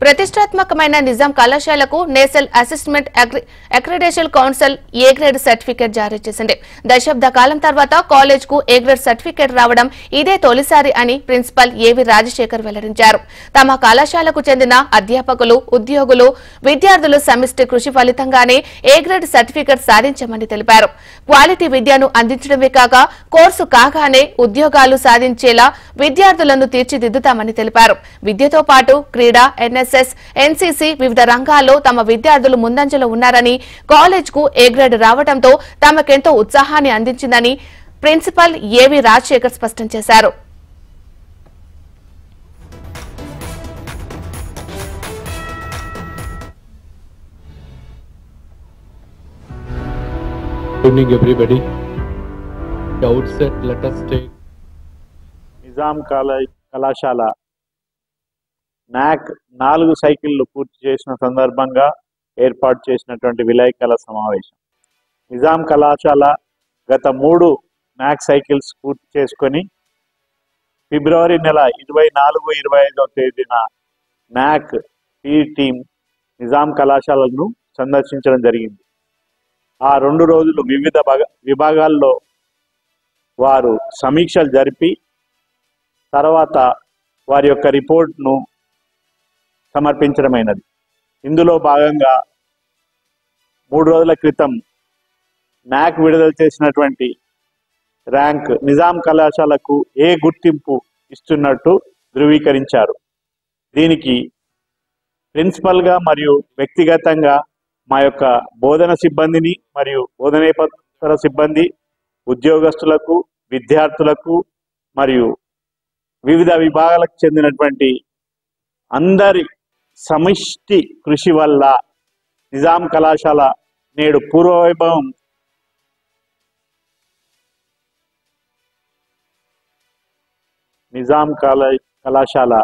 ప్రతిష్టాత్మకమైన నిజాం కళాశాలకు national assessment accreditation council A grade certificate జారీ చేసింది. దశాబ్ద కాలం తర్వాత కాలేజ్ కు ఏ గ్రేడ్ సర్టిఫికేట్ రావడం ఇదే తొలిసారి అని ప్రిన్సిపల్ ఏవి రాజశేఖర్ వెల్లడించారు. తమ కళాశాలకు చెందిన అధ్యాపకులు, ఉద్యోగులు, విద్యార్థులు సమిష్టి కృషి ఫలితంగానే ఏ గ్రేడ్ సర్టిఫికేట్ సాధించామని తెలిపారు. క్వాలిటీ విద్యను అందించడమే కాక కోర్సు కాగానే ఉద్యోగాలు సాధించేలా విద్యార్థులను తీర్చిదిద్దుతామని తెలిపారు. విద్యతో పాటు క్రీడా, ఎన్ఎస్ఎస్, ఎన్సీసీ వివిధ రంగాల్లో తమ విద్యార్థులు ముందంజలో ఉన్నారని, కాలేజ్ కు ఏ గ్రేడ్ రావడంతో తమకెంతో ఉత్సాహాన్ని అందించిందని ప్రిన్సిపల్ ఏవి రాజశేఖర్ స్పష్టం చేశారు. Good evening, everybody. At the outset, let us take Nizam కళాశాల నాక్ 4 సైకిళ్లు పూర్తి చేసిన సందర్భంగా ఏర్పాటు చేసినటువంటి విలేకరుల సమావేశం. నిజాం కళాశాల గత 3 నాక్ సైకిల్స్ పూర్తి చేసుకొని ఫిబ్రవరి నెల 24-25వ తేదీన నాక్ టీ టీం నిజాం కళాశాలను సందర్శించడం జరిగింది. ఆ 2 రోజులు వివిధ విభాగాల్లో వారు సమీక్షలు జరిపి తర్వాత వారి యొక్క రిపోర్ట్ను సమర్పించడమైనది. ఇందులో భాగంగా 3 రోజుల క్రితం నాక్ విడుదల చేసినటువంటి ర్యాంక్ నిజాం కళాశాలకు ఏ గుర్తింపు ఇస్తున్నట్టు ధృవీకరించారు. దీనికి ప్రిన్సిపల్గా మరియు వ్యక్తిగతంగా మా యొక్క బోధన సిబ్బందిని మరియు బోధనేతర సిబ్బంది, ఉద్యోగస్తులకు, విద్యార్థులకు మరియు వివిధ విభాగాలకు చెందినటువంటి అందరి సమిష్టి కృషి వల్ల నిజాం కళాశాల నేడు పూర్వవైభవం నిజాం కళాశాల